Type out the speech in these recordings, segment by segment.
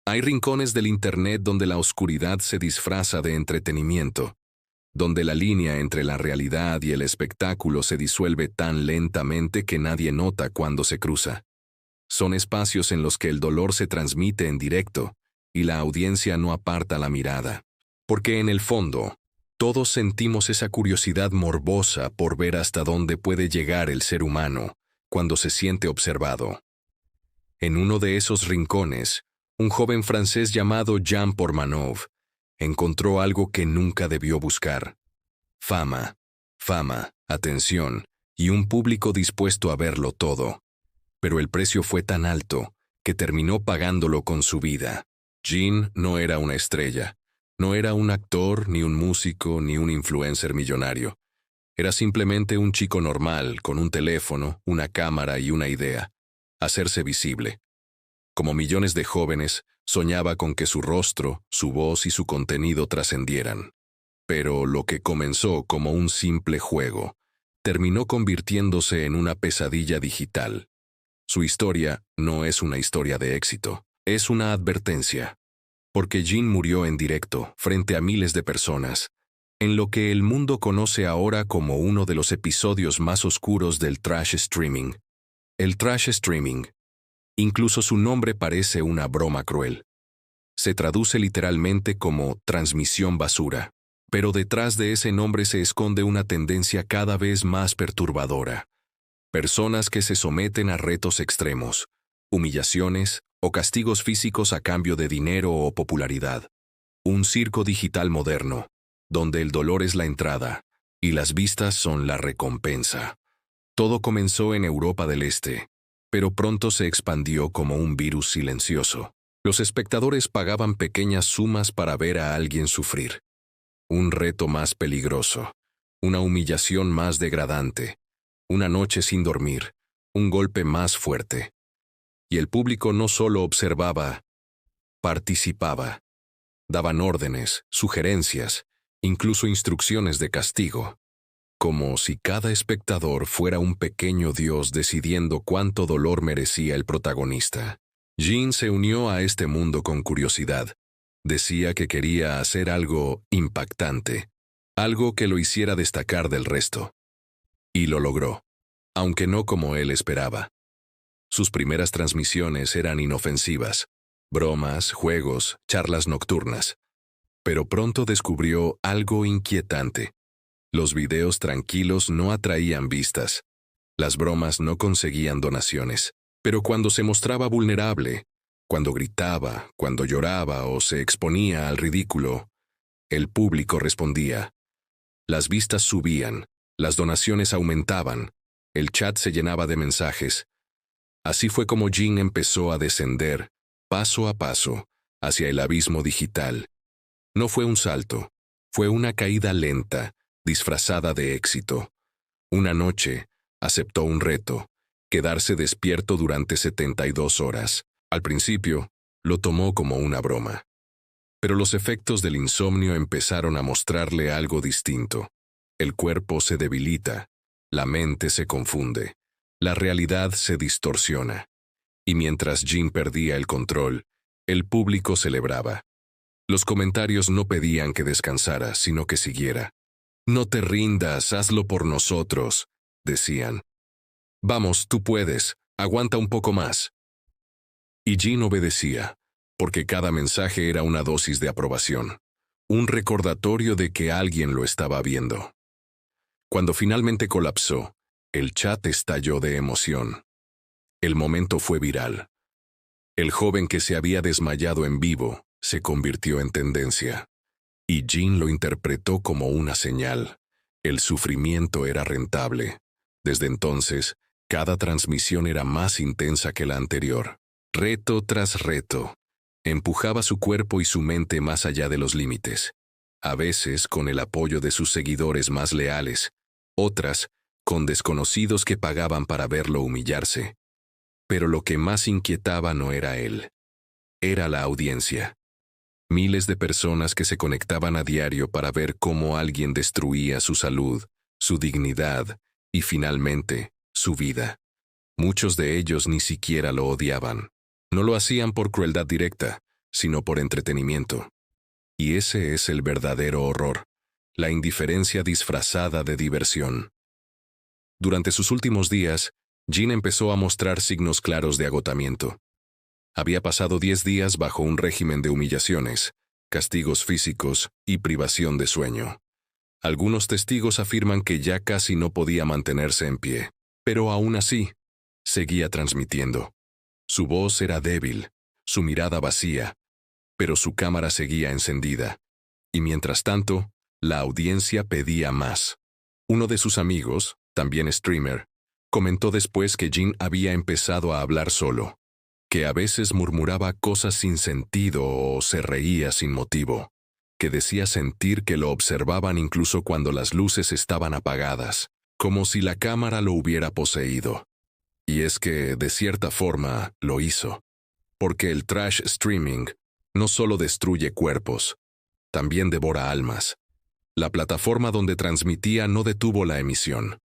Hay rincones del Internet donde la oscuridad se disfraza de entretenimiento, donde la línea entre la realidad y el espectáculo se disuelve tan lentamente que nadie nota cuando se cruza. Son espacios en los que el dolor se transmite en directo y la audiencia no aparta la mirada. Porque en el fondo, todos sentimos esa curiosidad morbosa por ver hasta dónde puede llegar el ser humano cuando se siente observado. En uno de esos rincones, un joven francés llamado Jean Portmanov encontró algo que nunca debió buscar. Fama, atención y un público dispuesto a verlo todo. Pero el precio fue tan alto que terminó pagándolo con su vida. Jean no era una estrella, no era un actor, ni un músico, ni un influencer millonario. Era simplemente un chico normal, con un teléfono, una cámara y una idea: hacerse visible. Como millones de jóvenes, soñaba con que su rostro, su voz y su contenido trascendieran. Pero lo que comenzó como un simple juego, terminó convirtiéndose en una pesadilla digital. Su historia no es una historia de éxito, es una advertencia. Porque Jean murió en directo, frente a miles de personas, en lo que el mundo conoce ahora como uno de los episodios más oscuros del trash streaming. El trash streaming. Incluso su nombre parece una broma cruel. Se traduce literalmente como transmisión basura. Pero detrás de ese nombre se esconde una tendencia cada vez más perturbadora. Personas que se someten a retos extremos, humillaciones o castigos físicos a cambio de dinero o popularidad. Un circo digital moderno, donde el dolor es la entrada y las vistas son la recompensa. Todo comenzó en Europa del Este, pero pronto se expandió como un virus silencioso. Los espectadores pagaban pequeñas sumas para ver a alguien sufrir. Un reto más peligroso, una humillación más degradante, una noche sin dormir, un golpe más fuerte. Y el público no solo observaba, participaba. Daban órdenes, sugerencias, incluso instrucciones de castigo. Como si cada espectador fuera un pequeño dios decidiendo cuánto dolor merecía el protagonista. Jean se unió a este mundo con curiosidad. Decía que quería hacer algo impactante, algo que lo hiciera destacar del resto. Y lo logró, aunque no como él esperaba. Sus primeras transmisiones eran inofensivas, bromas, juegos, charlas nocturnas. Pero pronto descubrió algo inquietante. Los videos tranquilos no atraían vistas. Las bromas no conseguían donaciones. Pero cuando se mostraba vulnerable, cuando gritaba, cuando lloraba o se exponía al ridículo, el público respondía. Las vistas subían, las donaciones aumentaban, el chat se llenaba de mensajes. Así fue como Jean empezó a descender, paso a paso, hacia el abismo digital. No fue un salto, fue una caída lenta, disfrazada de éxito. Una noche, aceptó un reto: quedarse despierto durante 72 horas. Al principio, lo tomó como una broma. Pero los efectos del insomnio empezaron a mostrarle algo distinto. El cuerpo se debilita, la mente se confunde, la realidad se distorsiona. Y mientras Jean perdía el control, el público celebraba. Los comentarios no pedían que descansara, sino que siguiera. «No te rindas, hazlo por nosotros», decían. «Vamos, tú puedes, aguanta un poco más». Y Jean obedecía, porque cada mensaje era una dosis de aprobación, un recordatorio de que alguien lo estaba viendo. Cuando finalmente colapsó, el chat estalló de emoción. El momento fue viral. El joven que se había desmayado en vivo se convirtió en tendencia. Y Jean lo interpretó como una señal. El sufrimiento era rentable. Desde entonces, cada transmisión era más intensa que la anterior. Reto tras reto. Empujaba su cuerpo y su mente más allá de los límites. A veces con el apoyo de sus seguidores más leales, otras con desconocidos que pagaban para verlo humillarse. Pero lo que más inquietaba no era él. Era la audiencia. Miles de personas que se conectaban a diario para ver cómo alguien destruía su salud, su dignidad y, finalmente, su vida. Muchos de ellos ni siquiera lo odiaban. No lo hacían por crueldad directa, sino por entretenimiento. Y ese es el verdadero horror, la indiferencia disfrazada de diversión. Durante sus últimos días, Jean empezó a mostrar signos claros de agotamiento. Había pasado 10 días bajo un régimen de humillaciones, castigos físicos y privación de sueño. Algunos testigos afirman que ya casi no podía mantenerse en pie, pero aún así, seguía transmitiendo. Su voz era débil, su mirada vacía, pero su cámara seguía encendida. Y mientras tanto, la audiencia pedía más. Uno de sus amigos, también streamer, comentó después que Jean había empezado a hablar solo, que a veces murmuraba cosas sin sentido o se reía sin motivo, que decía sentir que lo observaban incluso cuando las luces estaban apagadas, como si la cámara lo hubiera poseído. Y es que, de cierta forma, lo hizo. Porque el trash streaming no solo destruye cuerpos, también devora almas. La plataforma donde transmitía no detuvo la emisión.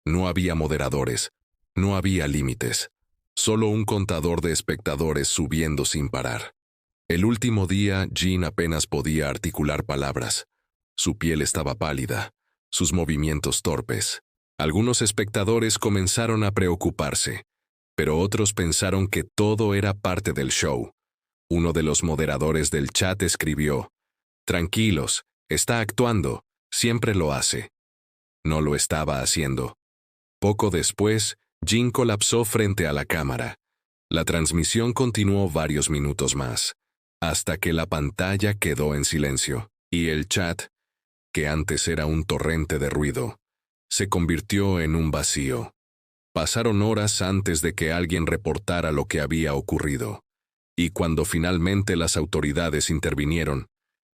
No había moderadores, no había límites, solo un contador de espectadores subiendo sin parar. El último día, Jean apenas podía articular palabras. Su piel estaba pálida, sus movimientos torpes. Algunos espectadores comenzaron a preocuparse, pero otros pensaron que todo era parte del show. Uno de los moderadores del chat escribió: «Tranquilos, está actuando, siempre lo hace». No lo estaba haciendo. Poco después, Jean colapsó frente a la cámara. La transmisión continuó varios minutos más, hasta que la pantalla quedó en silencio, y el chat, que antes era un torrente de ruido, se convirtió en un vacío. Pasaron horas antes de que alguien reportara lo que había ocurrido, y cuando finalmente las autoridades intervinieron,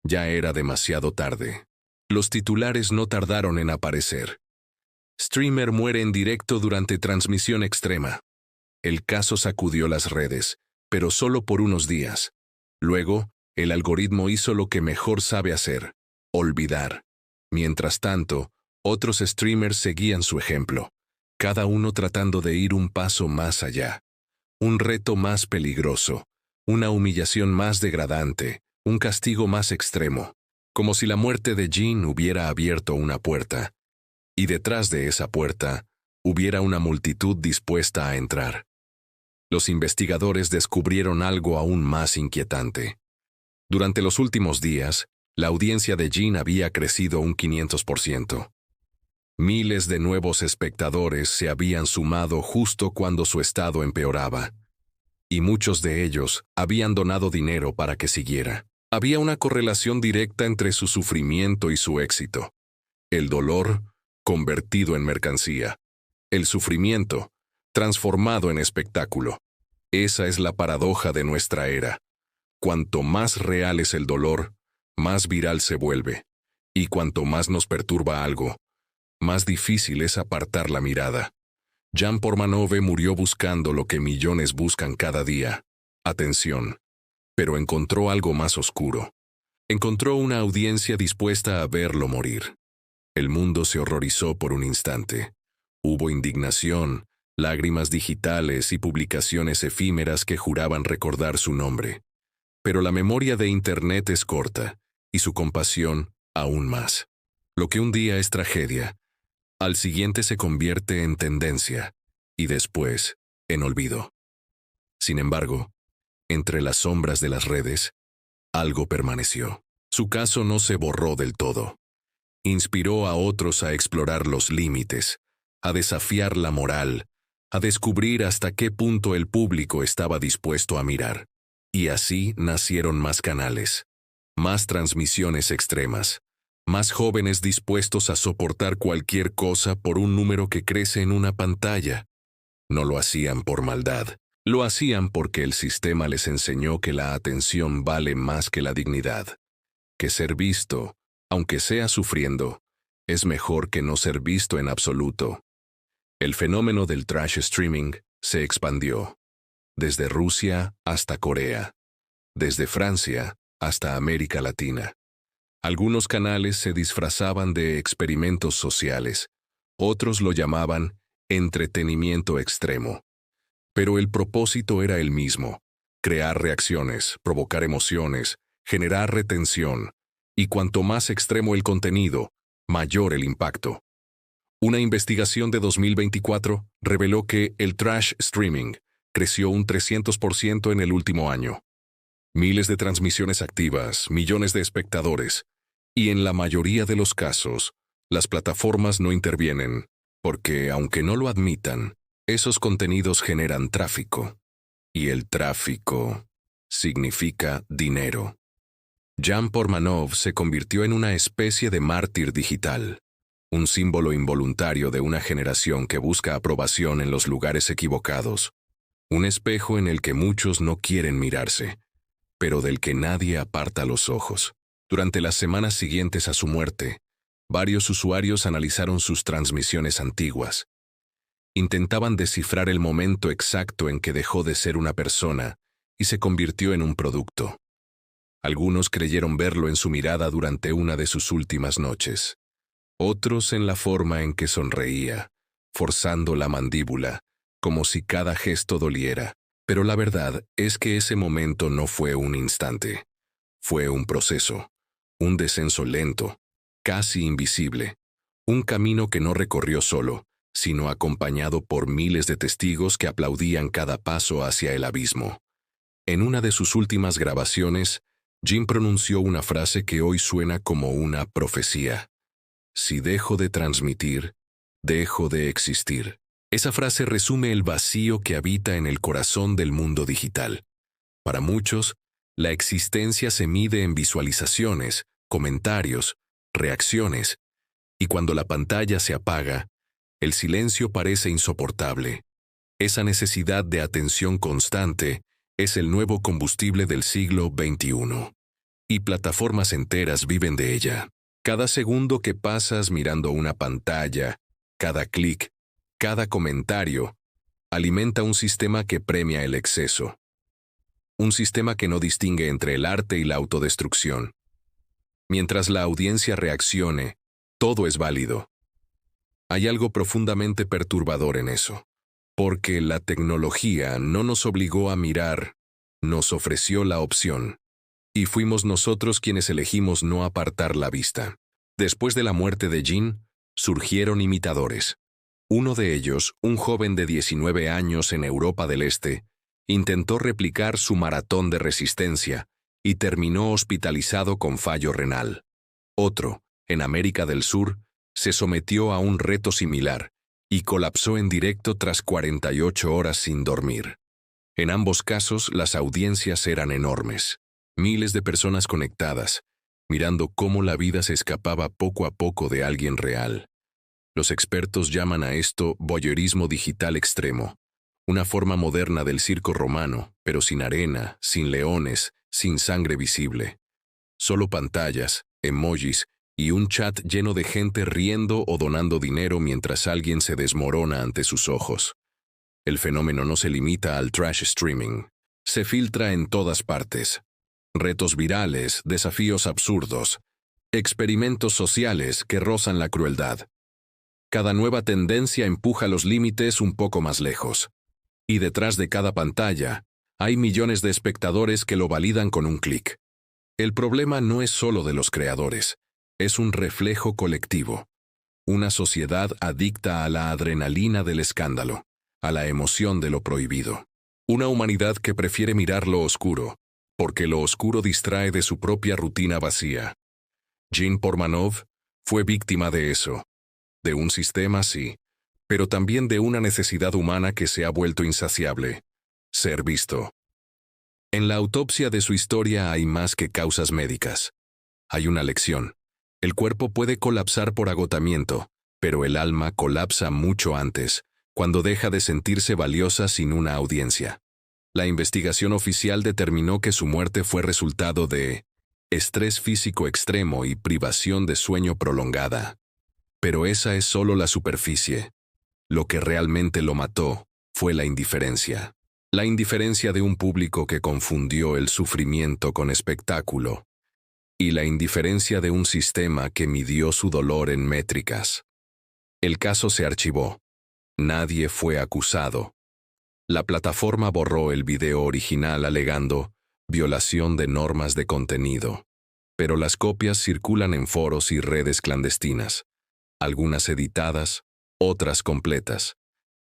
ya era demasiado tarde. Los titulares no tardaron en aparecer. Streamer muere en directo durante transmisión extrema. El caso sacudió las redes, pero solo por unos días. Luego, el algoritmo hizo lo que mejor sabe hacer: olvidar. Mientras tanto, otros streamers seguían su ejemplo, cada uno tratando de ir un paso más allá. Un reto más peligroso, una humillación más degradante, un castigo más extremo, como si la muerte de Jean hubiera abierto una puerta. Y detrás de esa puerta, hubiera una multitud dispuesta a entrar. Los investigadores descubrieron algo aún más inquietante. Durante los últimos días, la audiencia de Jean había crecido un 500%. Miles de nuevos espectadores se habían sumado justo cuando su estado empeoraba. Y muchos de ellos habían donado dinero para que siguiera. Había una correlación directa entre su sufrimiento y su éxito. El dolor, convertido en mercancía. El sufrimiento, transformado en espectáculo. Esa es la paradoja de nuestra era. Cuanto más real es el dolor, más viral se vuelve. Y cuanto más nos perturba algo, más difícil es apartar la mirada. Jan Portmanove murió buscando lo que millones buscan cada día: atención. Pero encontró algo más oscuro. Encontró una audiencia dispuesta a verlo morir. El mundo se horrorizó por un instante. Hubo indignación, lágrimas digitales y publicaciones efímeras que juraban recordar su nombre. Pero la memoria de Internet es corta, y su compasión aún más. Lo que un día es tragedia, al siguiente se convierte en tendencia, y después en olvido. Sin embargo, entre las sombras de las redes, algo permaneció. Su caso no se borró del todo. Inspiró a otros a explorar los límites, a desafiar la moral, a descubrir hasta qué punto el público estaba dispuesto a mirar. Y así nacieron más canales, más transmisiones extremas, más jóvenes dispuestos a soportar cualquier cosa por un número que crece en una pantalla. No lo hacían por maldad, lo hacían porque el sistema les enseñó que la atención vale más que la dignidad, que ser visto, aunque sea sufriendo, es mejor que no ser visto en absoluto. El fenómeno del trash streaming se expandió, desde Rusia hasta Corea, desde Francia hasta América Latina. Algunos canales se disfrazaban de experimentos sociales, otros lo llamaban entretenimiento extremo. Pero el propósito era el mismo: crear reacciones, provocar emociones, generar retención, y cuanto más extremo el contenido, mayor el impacto. Una investigación de 2024 reveló que el trash streaming creció un 300% en el último año. Miles de transmisiones activas, millones de espectadores, y en la mayoría de los casos, las plataformas no intervienen, porque, aunque no lo admitan, esos contenidos generan tráfico. Y el tráfico significa dinero. Jan Portmanov se convirtió en una especie de mártir digital, un símbolo involuntario de una generación que busca aprobación en los lugares equivocados, un espejo en el que muchos no quieren mirarse, pero del que nadie aparta los ojos. Durante las semanas siguientes a su muerte, varios usuarios analizaron sus transmisiones antiguas. Intentaban descifrar el momento exacto en que dejó de ser una persona y se convirtió en un producto. Algunos creyeron verlo en su mirada durante una de sus últimas noches. Otros en la forma en que sonreía, forzando la mandíbula, como si cada gesto doliera. Pero la verdad es que ese momento no fue un instante. Fue un proceso, un descenso lento, casi invisible, un camino que no recorrió solo, sino acompañado por miles de testigos que aplaudían cada paso hacia el abismo. En una de sus últimas grabaciones, Jim pronunció una frase que hoy suena como una profecía. Si dejo de transmitir, dejo de existir. Esa frase resume el vacío que habita en el corazón del mundo digital. Para muchos, la existencia se mide en visualizaciones, comentarios, reacciones, y cuando la pantalla se apaga, el silencio parece insoportable. Esa necesidad de atención constante es el nuevo combustible del siglo XXI. Y plataformas enteras viven de ella. Cada segundo que pasas mirando una pantalla, cada clic, cada comentario, alimenta un sistema que premia el exceso. Un sistema que no distingue entre el arte y la autodestrucción. Mientras la audiencia reaccione, todo es válido. Hay algo profundamente perturbador en eso, porque la tecnología no nos obligó a mirar, nos ofreció la opción. Y fuimos nosotros quienes elegimos no apartar la vista. Después de la muerte de Jean, surgieron imitadores. Uno de ellos, un joven de 19 años en Europa del Este, intentó replicar su maratón de resistencia y terminó hospitalizado con fallo renal. Otro, en América del Sur, se sometió a un reto similar y colapsó en directo tras 48 horas sin dormir. En ambos casos, las audiencias eran enormes. Miles de personas conectadas, mirando cómo la vida se escapaba poco a poco de alguien real. Los expertos llaman a esto voyeurismo digital extremo, una forma moderna del circo romano, pero sin arena, sin leones, sin sangre visible. Solo pantallas, emojis y un chat lleno de gente riendo o donando dinero mientras alguien se desmorona ante sus ojos. El fenómeno no se limita al trash streaming. Se filtra en todas partes. Retos virales, desafíos absurdos, experimentos sociales que rozan la crueldad. Cada nueva tendencia empuja los límites un poco más lejos. Y detrás de cada pantalla, hay millones de espectadores que lo validan con un clic. El problema no es solo de los creadores, es un reflejo colectivo. Una sociedad adicta a la adrenalina del escándalo, a la emoción de lo prohibido. Una humanidad que prefiere mirar lo oscuro, porque lo oscuro distrae de su propia rutina vacía. Jan Portmanov fue víctima de eso. De un sistema, sí, pero también de una necesidad humana que se ha vuelto insaciable: ser visto. En la autopsia de su historia hay más que causas médicas. Hay una lección. El cuerpo puede colapsar por agotamiento, pero el alma colapsa mucho antes, cuando deja de sentirse valiosa sin una audiencia. La investigación oficial determinó que su muerte fue resultado de estrés físico extremo y privación de sueño prolongada. Pero esa es solo la superficie. Lo que realmente lo mató fue la indiferencia. La indiferencia de un público que confundió el sufrimiento con espectáculo. Y la indiferencia de un sistema que midió su dolor en métricas. El caso se archivó. Nadie fue acusado. La plataforma borró el video original alegando violación de normas de contenido, pero las copias circulan en foros y redes clandestinas, algunas editadas, otras completas.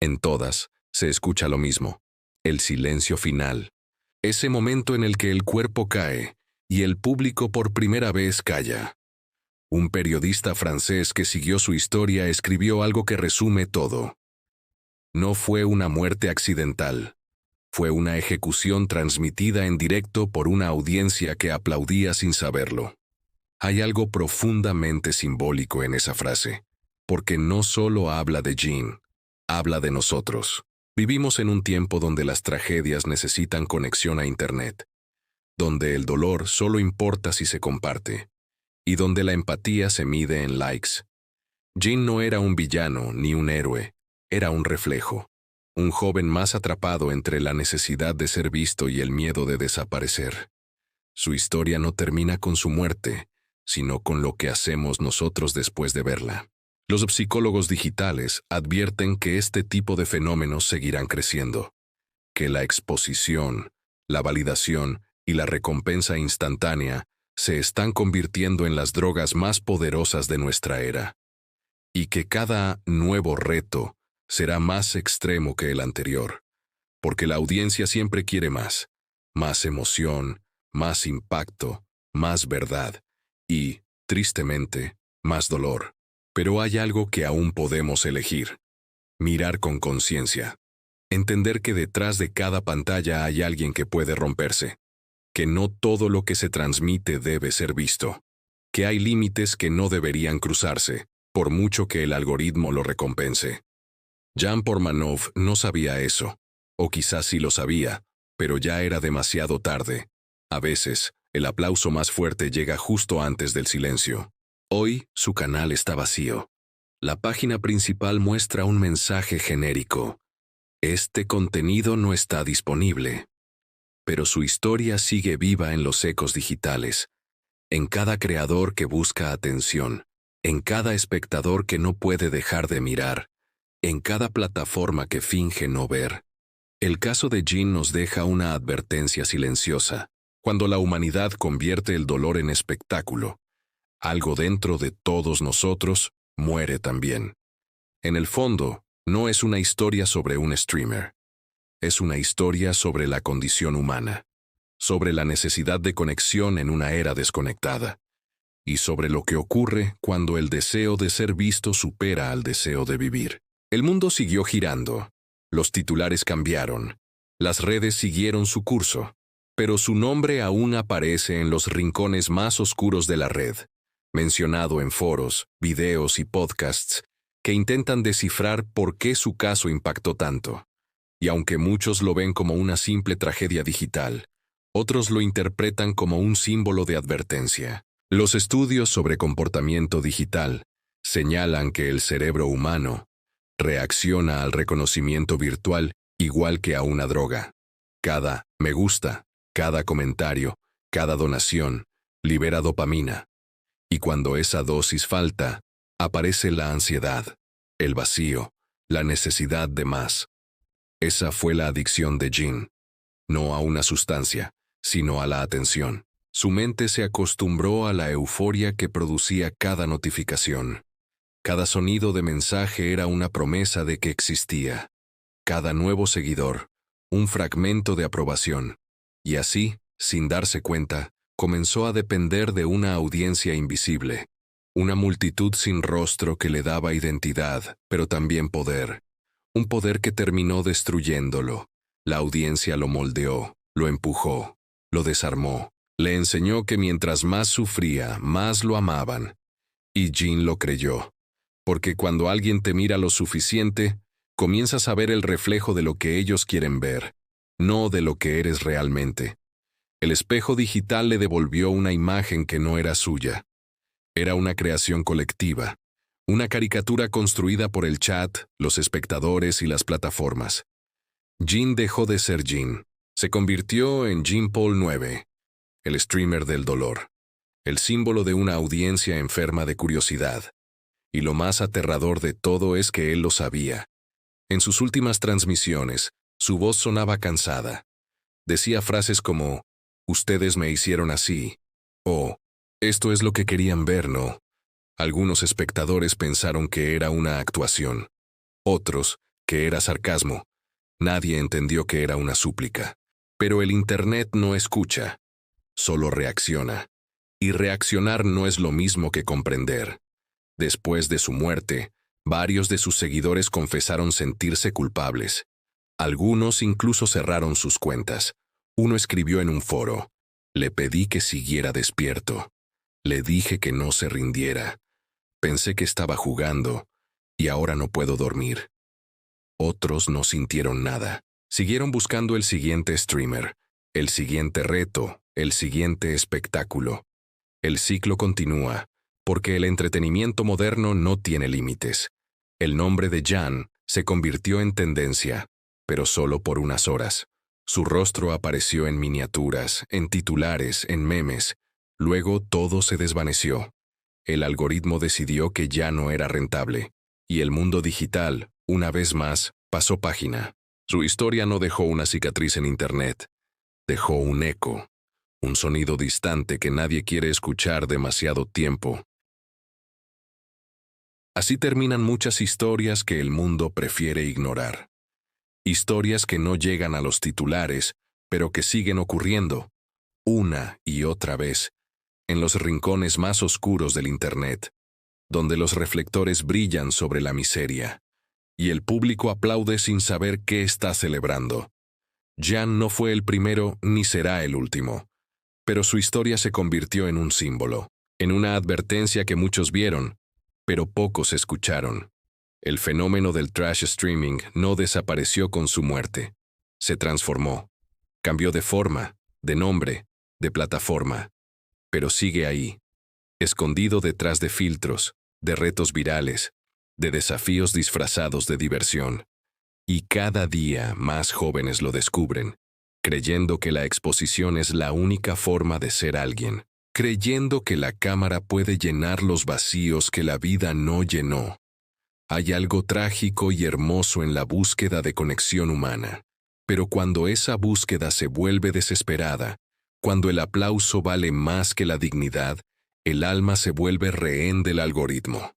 En todas se escucha lo mismo, el silencio final, ese momento en el que el cuerpo cae y el público por primera vez calla. Un periodista francés que siguió su historia escribió algo que resume todo. No fue una muerte accidental. Fue una ejecución transmitida en directo por una audiencia que aplaudía sin saberlo. Hay algo profundamente simbólico en esa frase, porque no solo habla de Jean, habla de nosotros. Vivimos en un tiempo donde las tragedias necesitan conexión a Internet, donde el dolor solo importa si se comparte, y donde la empatía se mide en likes. Jean no era un villano ni un héroe, era un reflejo. Un joven más atrapado entre la necesidad de ser visto y el miedo de desaparecer. Su historia no termina con su muerte, sino con lo que hacemos nosotros después de verla. Los psicólogos digitales advierten que este tipo de fenómenos seguirán creciendo, que la exposición, la validación y la recompensa instantánea se están convirtiendo en las drogas más poderosas de nuestra era, y que cada nuevo reto será más extremo que el anterior, porque la audiencia siempre quiere más emoción, más impacto, más verdad y, tristemente, más dolor. Pero hay algo que aún podemos elegir: mirar con conciencia, entender que detrás de cada pantalla hay alguien que puede romperse, que no todo lo que se transmite debe ser visto, que hay límites que no deberían cruzarse, por mucho que el algoritmo lo recompense. Jan Portmanov no sabía eso, o quizás sí lo sabía, pero ya era demasiado tarde. A veces, el aplauso más fuerte llega justo antes del silencio. Hoy, su canal está vacío. La página principal muestra un mensaje genérico: este contenido no está disponible. Pero su historia sigue viva en los ecos digitales, en cada creador que busca atención, en cada espectador que no puede dejar de mirar, en cada plataforma que finge no ver. El caso de Jean nos deja una advertencia silenciosa. Cuando la humanidad convierte el dolor en espectáculo, algo dentro de todos nosotros muere también. En el fondo, no es una historia sobre un streamer. Es una historia sobre la condición humana, sobre la necesidad de conexión en una era desconectada, y sobre lo que ocurre cuando el deseo de ser visto supera al deseo de vivir. El mundo siguió girando, los titulares cambiaron, las redes siguieron su curso, pero su nombre aún aparece en los rincones más oscuros de la red, mencionado en foros, videos y podcasts que intentan descifrar por qué su caso impactó tanto. Y aunque muchos lo ven como una simple tragedia digital, otros lo interpretan como un símbolo de advertencia. Los estudios sobre comportamiento digital señalan que el cerebro humano reacciona al reconocimiento virtual igual que a una droga. Cada me gusta, cada comentario, cada donación libera dopamina. Y cuando esa dosis falta, aparece la ansiedad, el vacío, la necesidad de más. Esa fue la adicción de Jean. No a una sustancia, sino a la atención. Su mente se acostumbró a la euforia que producía cada notificación. Cada sonido de mensaje era una promesa de que existía. Cada nuevo seguidor, un fragmento de aprobación. Y así, sin darse cuenta, comenzó a depender de una audiencia invisible. Una multitud sin rostro que le daba identidad, pero también poder. Un poder que terminó destruyéndolo. La audiencia lo moldeó, lo empujó, lo desarmó. Le enseñó que mientras más sufría, más lo amaban. Y Jean lo creyó. Porque cuando alguien te mira lo suficiente, comienzas a ver el reflejo de lo que ellos quieren ver, no de lo que eres realmente. El espejo digital le devolvió una imagen que no era suya. Era una creación colectiva, una caricatura construida por el chat, los espectadores y las plataformas. Jean dejó de ser Jean. Se convirtió en Jean Paul IX, el streamer del dolor, el símbolo de una audiencia enferma de curiosidad. Y lo más aterrador de todo es que él lo sabía. En sus últimas transmisiones, Su voz sonaba cansada. Decía frases como, «Ustedes me hicieron así», o «Esto es lo que querían ver, ¿no?». Algunos espectadores pensaron que era una actuación. Otros, que era sarcasmo. Nadie entendió que era una súplica. Pero el Internet no escucha, solo reacciona. Y reaccionar no es lo mismo que comprender. Después de su muerte, varios de sus seguidores confesaron sentirse culpables. Algunos incluso cerraron sus cuentas. Uno escribió en un foro, «Le pedí que siguiera despierto. Le dije que no se rindiera. Pensé que estaba jugando, y ahora no puedo dormir». Otros no sintieron nada. Siguieron buscando el siguiente streamer, el siguiente reto, el siguiente espectáculo. El ciclo continúa, porque el entretenimiento moderno no tiene límites. El nombre de Jan se convirtió en tendencia, pero solo por unas horas. Su rostro apareció en miniaturas, en titulares, en memes. Luego todo se desvaneció. El algoritmo decidió que ya no era rentable, y el mundo digital, una vez más, pasó página. Su historia no dejó una cicatriz en Internet. Dejó un eco, un sonido distante que nadie quiere escuchar demasiado tiempo. Así terminan muchas historias que el mundo prefiere ignorar. Historias que no llegan a los titulares, pero que siguen ocurriendo, una y otra vez, en los rincones más oscuros del Internet, donde los reflectores brillan sobre la miseria, y el público aplaude sin saber qué está celebrando. Jan no fue el primero ni será el último, pero su historia se convirtió en un símbolo, en una advertencia que muchos vieron, pero pocos escucharon. El fenómeno del trash streaming no desapareció con su muerte. Se transformó. Cambió de forma, de nombre, de plataforma. Pero sigue ahí, escondido detrás de filtros, de retos virales, de desafíos disfrazados de diversión. Y cada día más jóvenes lo descubren, creyendo que la exposición es la única forma de ser alguien, creyendo que la cámara puede llenar los vacíos que la vida no llenó. Hay algo trágico y hermoso en la búsqueda de conexión humana, pero cuando esa búsqueda se vuelve desesperada, cuando el aplauso vale más que la dignidad, el alma se vuelve rehén del algoritmo.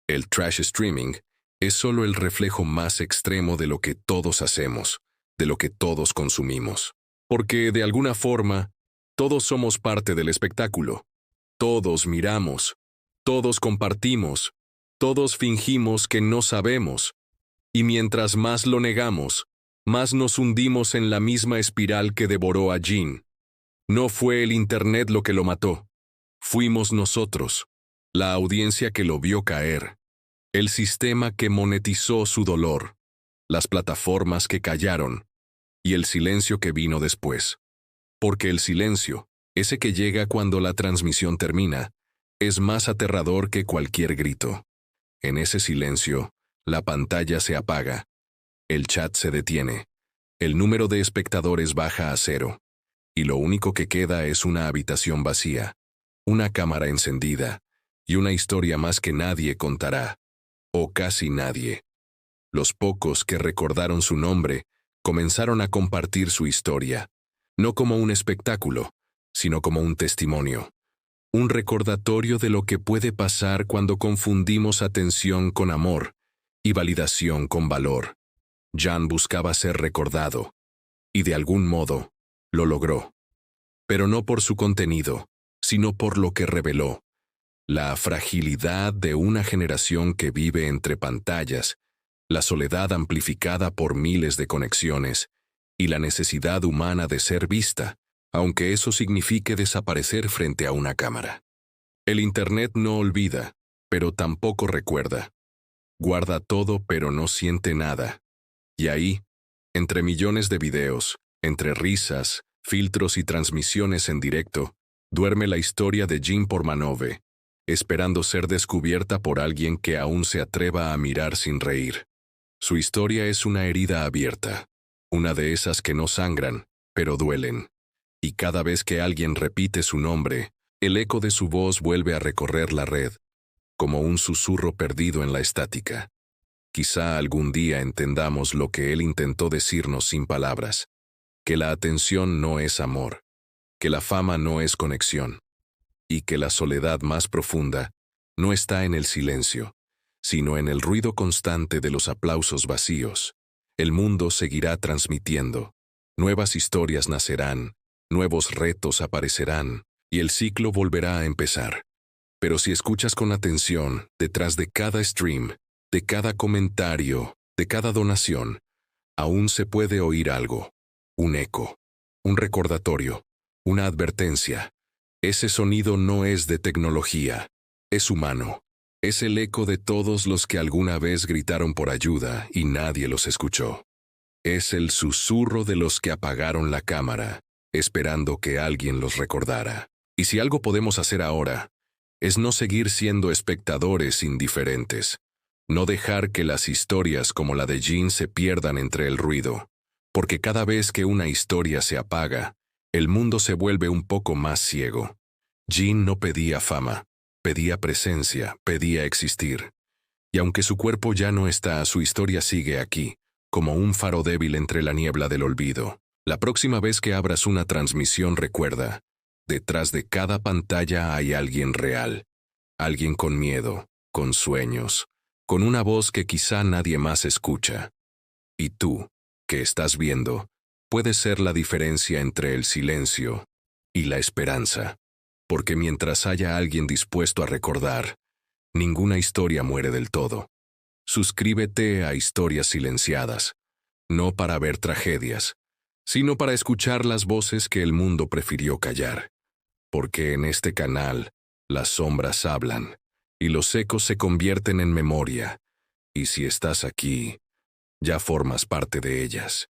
El trash streaming es solo el reflejo más extremo de lo que todos hacemos, de lo que todos consumimos. Porque, de alguna forma, todos somos parte del espectáculo. Todos miramos, todos compartimos, todos fingimos que no sabemos. Y mientras más lo negamos, más nos hundimos en la misma espiral que devoró a Jan. No fue el Internet lo que lo mató. Fuimos nosotros, la audiencia que lo vio caer. El sistema que monetizó su dolor, las plataformas que callaron, y el silencio que vino después. Porque el silencio, ese que llega cuando la transmisión termina, es más aterrador que cualquier grito. En ese silencio, la pantalla se apaga, el chat se detiene, el número de espectadores baja a 0, y lo único que queda es una habitación vacía, una cámara encendida, y una historia más que nadie contará. O casi nadie. Los pocos que recordaron su nombre comenzaron a compartir su historia, no como un espectáculo, sino como un testimonio, un recordatorio de lo que puede pasar cuando confundimos atención con amor y validación con valor. Jan buscaba ser recordado, y de algún modo, lo logró. Pero no por su contenido, sino por lo que reveló. La fragilidad de una generación que vive entre pantallas, la soledad amplificada por miles de conexiones, y la necesidad humana de ser vista, aunque eso signifique desaparecer frente a una cámara. El Internet no olvida, pero tampoco recuerda. Guarda todo pero no siente nada. Y ahí, entre millones de videos, entre risas, filtros y transmisiones en directo, duerme la historia de Jan Portmanove, esperando ser descubierta por alguien que aún se atreva a mirar sin reír. Su historia es una herida abierta, una de esas que no sangran, pero duelen. Y cada vez que alguien repite su nombre, el eco de su voz vuelve a recorrer la red, como un susurro perdido en la estática. Quizá algún día entendamos lo que él intentó decirnos sin palabras, que la atención no es amor, que la fama no es conexión, y que la soledad más profunda no está en el silencio, sino en el ruido constante de los aplausos vacíos. El mundo seguirá transmitiendo, nuevas historias nacerán, nuevos retos aparecerán, y el ciclo volverá a empezar. Pero si escuchas con atención, detrás de cada stream, de cada comentario, de cada donación, aún se puede oír algo, un eco, un recordatorio, una advertencia. Ese sonido no es de tecnología, es humano. Es el eco de todos los que alguna vez gritaron por ayuda y nadie los escuchó. Es el susurro de los que apagaron la cámara, esperando que alguien los recordara. Y si algo podemos hacer ahora, es no seguir siendo espectadores indiferentes. No dejar que las historias como la de Jean se pierdan entre el ruido. Porque cada vez que una historia se apaga, el mundo se vuelve un poco más ciego. Jean no pedía fama, pedía presencia, pedía existir. Y aunque su cuerpo ya no está, su historia sigue aquí, como un faro débil entre la niebla del olvido. La próxima vez que abras una transmisión, recuerda, detrás de cada pantalla hay alguien real. Alguien con miedo, con sueños, con una voz que quizá nadie más escucha. Y tú, que estás viendo, puedes ser la diferencia entre el silencio y la esperanza. Porque mientras haya alguien dispuesto a recordar, ninguna historia muere del todo. Suscríbete a Historias Silenciadas, no para ver tragedias, sino para escuchar las voces que el mundo prefirió callar. Porque en este canal, las sombras hablan, y los ecos se convierten en memoria, y si estás aquí, ya formas parte de ellas.